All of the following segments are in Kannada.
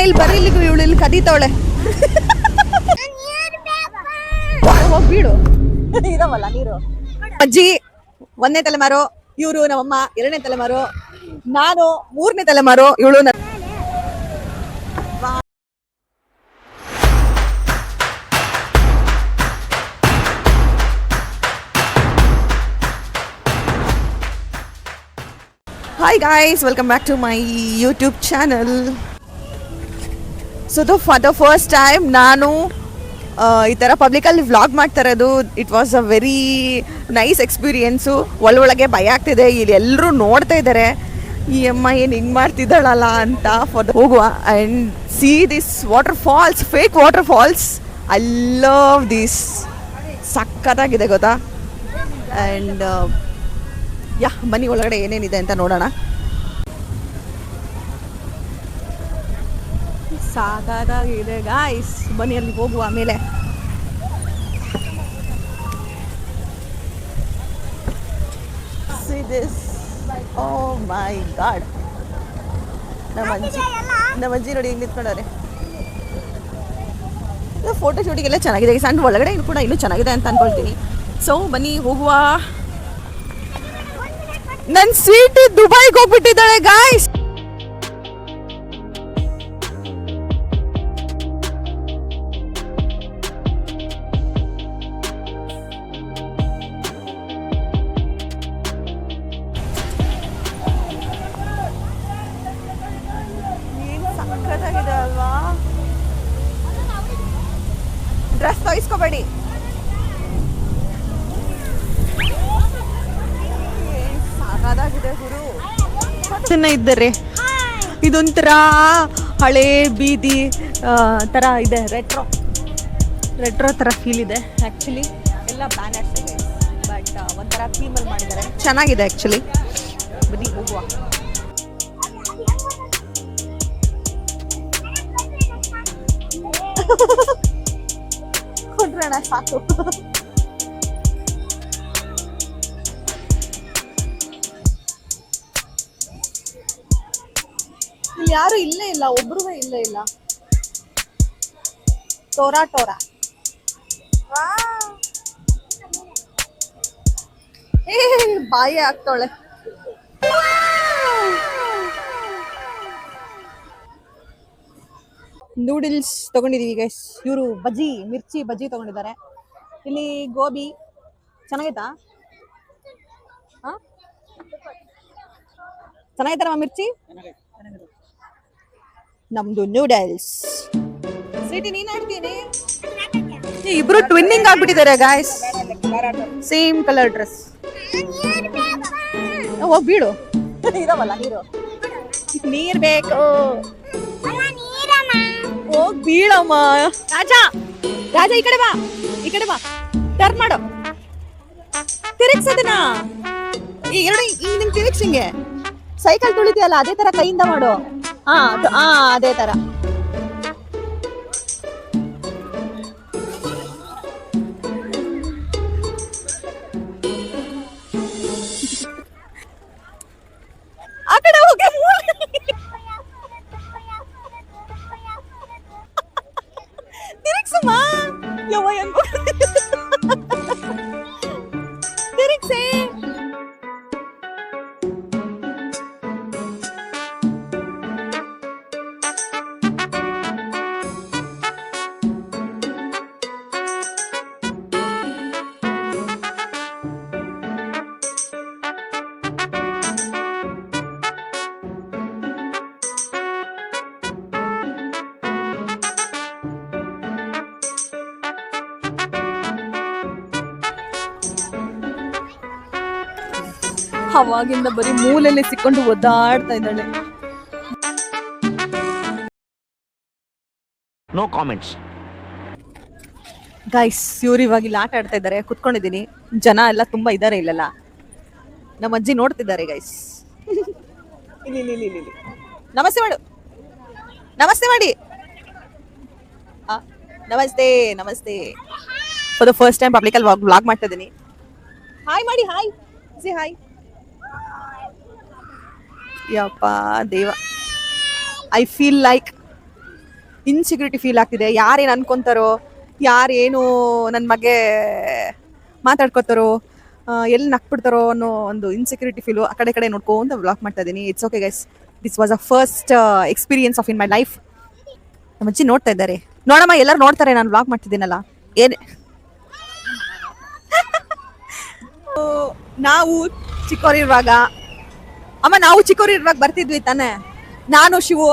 ಇಲ್ಲಿ ಬರೀ ಇವಳು ಇಲ್ಲಿ ಕದೀತವಳೆ. ಹೋಗಿ ಬೀಳು. ಇದಾವಲ್ಲ ನೀರು. ಅಜ್ಜಿ 1ನೇ ತಲೆಮಾರು, ಇವರು ನಮ್ಮಮ್ಮ 2ನೇ ತಲೆಮಾರು, ನಾನು 3ನೇ ತಲೆಮಾರು, ಇವಳು. Hi guys, welcome back to my YouTube channel. So for the first time ನಾನು ಈ ಥರ ಪಬ್ಲಿಕಲ್ಲಿ ವ್ಲಾಗ್ ಮಾಡ್ತಾ ಇರೋದು. It was a very nice experience. ಒಳಗೆ ಭಯ ಆಗ್ತಿದೆ, ಇಲ್ಲಿ ಎಲ್ಲರೂ ನೋಡ್ತಾ ಇದ್ದಾರೆ ಈ ಅಮ್ಮ ಏನು ಹಿಂಗೆ ಮಾಡ್ತಿದ್ದಾಳಲ್ಲ ಅಂತ. ಹೋಗುವ and see this waterfalls, fake waterfalls. I love this. ಸಕ್ಕತ್ತಾಗಿದೆ ಗೊತ್ತಾ. ಆ್ಯಂಡ್ ಬನ್ನಿ ಒಳಗಡೆ ಏನೇನಿದೆ ಅಂತ ನೋಡೋಣ. ಸಾಕಾಗಿದೆ ಗಾಯ್ಸ್, ಬನ್ನಿ ಅಲ್ಲಿ ಹೋಗುವ. ಆಮೇಲೆ see this, oh my god, ನಮ್ಮ ಅಜ್ಜಿ ನೋಡಿ ಹಿಂಗೆ ನಿಂತ್ಕೊಂಡವ್ರೆ. ಫೋಟೋ ಶೂಟಿಗೆಲ್ಲ ಚೆನ್ನಾಗಿದೆ ಸಣ್ಣ. ಒಳಗಡೆ ಕೂಡ ಇನ್ನೂ ಚೆನ್ನಾಗಿದೆ ಅಂತ ಅನ್ಕೊಳ್ತೀನಿ. ಸೊ ಬನ್ನಿ ಹೋಗುವ. ನನ್ನ ಸ್ವೀಟ್ ದುಬೈಗೆ ಹೋಗ್ಬಿಟ್ಟಿದ್ದಾಳೆ ಗಾಯ್ಸ್. ಸಕ್ಕತ್ತಾಗಿದೆ ಅಲ್ವಾ. ಡ್ರೆಸ್ ತೊಯಿಸ್ಕೋಬೇಡಿ. ಸಾಕಾಗಿದೆ ಗುರು. ಇದ್ದಾರೆ ಇದೊಂಥರ ಹಳೆ ಬೀದಿ ಥರ ಇದೆ. ರೆಟ್ರೋ ಥರ ಫೀಲ್ ಇದೆ. ಆ್ಯಕ್ಚುಲಿ ಎಲ್ಲ ಬ್ಯಾನರ್ಸ್ ಇದೆ, ಬಟ್ ಒಂಥರ ಥೀಮಲ್ಲಿ ಮಾಡಿದ್ದಾರೆ. ಚೆನ್ನಾಗಿದೆ ಆ್ಯಕ್ಚುಲಿ. ಬನ್ನಿ ಹೋಗುವ. ಕೊಡ್ರಣ ಸಾಕು. ಇಲ್ಲಿ ಯಾರು ಇಲ್ಲೇ ಇಲ್ಲ, ಒಬ್ರು ಇಲ್ಲೇ ಇಲ್ಲ. ಟೋರಾ ಬಾಯಿ ಆಗ್ತಾಳೆ. ನೂಡಲ್ಸ್ ತಗೊಂಡಿದೀವಿ ಗೈಸ್. ಇವರು ಮಿರ್ಚಿ ಬಜ್ಜಿ ತಗೊಂಡಿದ್ದಾರೆ. ಇಲ್ಲಿ ಗೋಬಿ ಚೆನ್ನಾಗೈತಾ? ಚೆನ್ನಾಗೈತಾರಮ್ಮ ಮಿರ್ಚಿ? ನಮ್ದು ನೂಡಲ್ಸ್. ಸ್ವೀಟಿ ನೀನ್ ಆಡ್ತೀನಿ. ಇಬ್ರು ಟ್ವಿನ್ನಿಂಗ್ ಆಗ್ಬಿಟ್ಟಿದ್ದಾರೆ ಗಾಯ್ಸ್. Same colour dress. ಹೋಗಿ ಬೀಳು. ಇದಾವಲ್ಲ ನೀರ್ ಬೇಕು. ಹೋಗ್ ಬೀಳಮ್ಮ. ರಾಜ ಈ ಕಡೆ ಬಾ. ಟರ್ನ್ ಮಾಡು. ತಿರುಗ್ಸದನ ಈ ನಿಮ್ ತಿರುಗ್ಸಿಂಗೆ. ಸೈಕಲ್ ತುಳಿತೀಯಲ್ಲ ಅದೇ ತರ ಕೈಯಿಂದ ಮಾಡು. ಅದೇ ತರ. ಆ ಕಡೆ ಹೋಗಿ ತಿರುಗ್ಸಮ್ಮ. ಯವ್ವ ಹೆಂಗೋ ತಿರುಗ್ಸೆ. ಅವಾಗಿಂದ ಬರೀ ಮೂಲೆಯಲ್ಲಿ ಸಿಕ್ಕೊಂಡು ಒದ್ದಾಡ್ತಾ ಇದ್ದಾಳೆ. No comments guys. ಇವ್ರು ಇವಾಗ ಇಲ್ಲಿ ಆಟ ಆಡ್ತಾ ಇದ್ದಾರೆ. ಕುತ್ಕೊಂಡಿದ್ದೀನಿ. ಜನ ಎಲ್ಲ ತುಂಬಾ ಇದ್ದಾರೆ ಇಲ್ಲೆಲ್ಲ. ನಮ್ಮ ಅಜ್ಜಿ ನೋಡ್ತಿದ್ದಾರೆ ಗೈಸ್. ಇಲ್ಲಿ ನಮಸ್ತೆ ಮಾಡಿ. ನಮಸ್ತೆ. ಫಾರ್ ದ ಫಸ್ಟ್ ಟೈಮ್ ಪಬ್ಲಿಕಲ್ಲಿ ವ್ಲಾಗ್ ಮಾಡ್ತಾ ಇದ್ದೀನಿ. ಹಾಯ್ ಮಾಡಿ. ಹಾಯ್. ಯಪ್ಪ ದೇವ, I feel like insecurity feel ಆಗ್ತಿದೆ. ಯಾರೇನು ಅನ್ಕೊಂತಾರೋ, ಯಾರೇನು ನನ್ನ ಬಗ್ಗೆ ಮಾತಾಡ್ಕೋತಾರೋ, ಎಲ್ಲಿ ನಕ್ಬಿಡ್ತಾರೋ ಅನ್ನೋ ಒಂದು ಇನ್ಸೆಕ್ಯೂರಿಟಿ ಫೀಲು. ಆ ಕಡೆ ನೋಡ್ಕೊಂತ ವ್ಲಾಗ್ ಮಾಡ್ತಾ ಇದ್ದೀನಿ. It's okay guys, this was a first experience of in my life. ನಮ್ಮ ಅಜ್ಜಿ ನೋಡ್ತಾ ಇದ್ದಾರೆ. ನೋಡಮ್ಮ, ಎಲ್ಲರೂ ನೋಡ್ತಾರೆ ನಾನು ವ್ಲಾಗ್ ಮಾಡ್ತಿದ್ದೀನಲ್ಲ. ಏನೇ ನಾವು ಚಿಕ್ಕವರಿರುವಾಗ, ಅಮ್ಮ ನಾವು ಚಿಕ್ಕವರಿರುವಾಗ ಬರ್ತಿದ್ವಿ ತಾನೆ, ನಾನು ಶಿವು.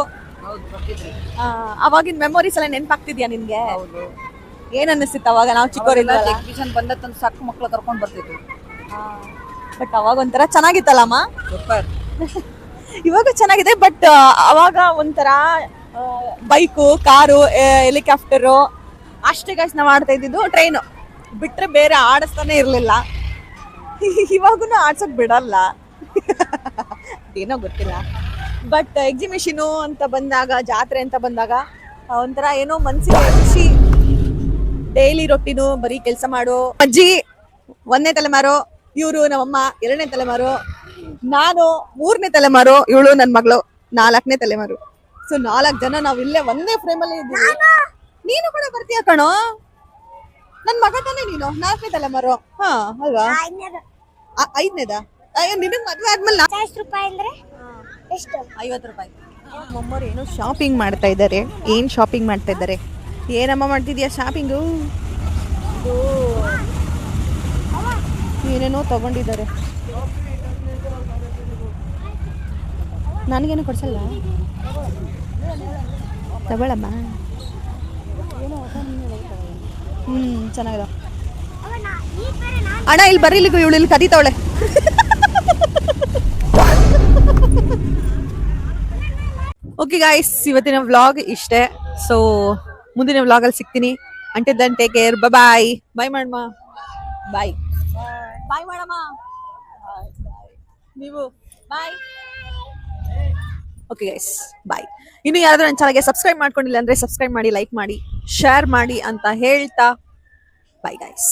ಅವಾಗಿನ ಮೆಮೊರೀಸ್ ಎಲ್ಲ ನೆನಪಾಗ್ತಿದ್ಯಾ ನಿನ್ಗೆ? ಏನ್ ಅನ್ನಿಸ್ತಿತ್ತು ಅವಾಗ ನಾವು ಚಿಕ್ಕವರಿದ್ದಾಗ? ಎಕ್ಸಿಬಿಷನ್ ಬಂದ ಸಾಕು ಮಕ್ಳು ಕರ್ಕೊಂಡು ಬರ್ತಿದ್ವಿ. ಬಟ್ ಅವಾಗ ಒಂಥರ ಚೆನ್ನಾಗಿತ್ತಲ್ಲಮ್ಮ. ಸೂಪರ್. ಇವಾಗ ಚೆನ್ನಾಗಿದೆ, ಬಟ್ ಅವಾಗ ಒಂಥರ ಬೈಕು, ಕಾರು, ಹೆಲಿಕಾಪ್ಟರು ಅಷ್ಟೇ ಗೈಸ್ ನಾವು ಆಡ್ತಾ ಇದ್ದಿದ್ದು. ಟ್ರೈನು ಬಿಟ್ರೆ ಬೇರೆ ಆಡಿಸ್ತಾನೆ ಇರಲಿಲ್ಲ. ಇವಾಗೂ ಆಡ್ಸೋಕ್ ಬಿಡಲ್ಲ. ಏನೋ ಗೊತ್ತಿಲ್ಲ. ಬಟ್ ಎಕ್ಸಿಬಿಷನು ಅಂತ ಬಂದಾಗ, ಜಾತ್ರೆ ಅಂತ ಬಂದಾಗ ಒಂಥರ ಏನೋ ಮನ್ಸಿಗೆ ಖುಷಿ. ಡೈಲಿ ರೊಟ್ಟಿನು ಬರೀ ಕೆಲಸ ಮಾಡು. ಅಜ್ಜಿ 1ನೇ ತಲೆಮಾರು, ಇವರು ನಮ್ಮಮ್ಮ 2ನೇ ತಲೆಮಾರು, ನಾನು 3ನೇ ತಲೆಮಾರು, ಇವಳು ನನ್ನ ಮಗಳು 4ನೇ ತಲೆಮಾರು. ಸೊ 4 ಜನ ನಾವು ಇಲ್ಲೇ ಒಂದೇ ಫ್ರೇಮಲ್ಲಿ ಇದ್ದೀವಿ. ನೀನು ಕೂಡ ಬರ್ತೀಯ ಕಣೋ, ನನ್ನ ಮಗ ತಾನೇ ನೀನು. 4ನೇ ತಲೆಮಾರು. ಹಾ ಅಲ್ವಾ? 5ನೇದಾ? ಅಯ್ಯೋ, ನಿನಗೆ ಮದುವೆ ಆದ್ಮೇಲೆ ಎಷ್ಟು? 50 ರೂಪಾಯಿ. ನಮ್ಮಮ್ಮವ್ರು ಏನೋ ಶಾಪಿಂಗ್ ಮಾಡ್ತಾ ಇದ್ದಾರೆ. ಏನು ಶಾಪಿಂಗ್ ಮಾಡ್ತಾ ಇದ್ದಾರೆ? ಏನಮ್ಮ ಮಾಡ್ತಿದ್ಯಾ ಶಾಪಿಂಗು? ಏನೇನೋ ತಗೊಂಡಿದ್ದಾರೆ. ನನಗೇನು ಕೊಡ್ಸಲ್ಲ? ತಗೊಳಮ್ಮ. ಚೆನ್ನಾಗಿದೆ ಅಣ್ಣ. ಇಲ್ಲಿ ಬರ್ರಿ, ಇವಳು ಇಲ್ಲಿ ಕದೀತಾವಳೆ. ಓಕೆ ಗಾಯ್ಸ್, ಇವತ್ತಿನ ವ್ಲಾಗ್ ಇಷ್ಟೇ. ಸೊ ಮುಂದಿನ ವ್ಲಾಗಲ್ಲಿ ಸಿಗ್ತೀನಿ. Until then take care. Bye bye ಮಾಡಮ್ಮ. ಬಾಯ್ ಬಾಯ್ ಮಾಡಮ್ಮ. ನೀವು ಬಾಯ್. ಓಕೆ ಗೈಸ್, ಬಾಯ್. ಇನ್ನು ಯಾರಾದ್ರೂ ನನ್ನ ಚಾನಲ್ಗೆ ಸಬ್ಸ್ಕ್ರೈಬ್ ಮಾಡ್ಕೊಂಡಿಲ್ಲ ಅಂದ್ರೆ ಸಬ್ಸ್ಕ್ರೈಬ್ ಮಾಡಿ, ಲೈಕ್ ಮಾಡಿ, ಶೇರ್ ಮಾಡಿ ಅಂತ ಹೇಳ್ತಾ ಬಾಯ್ ಗೈಸ್.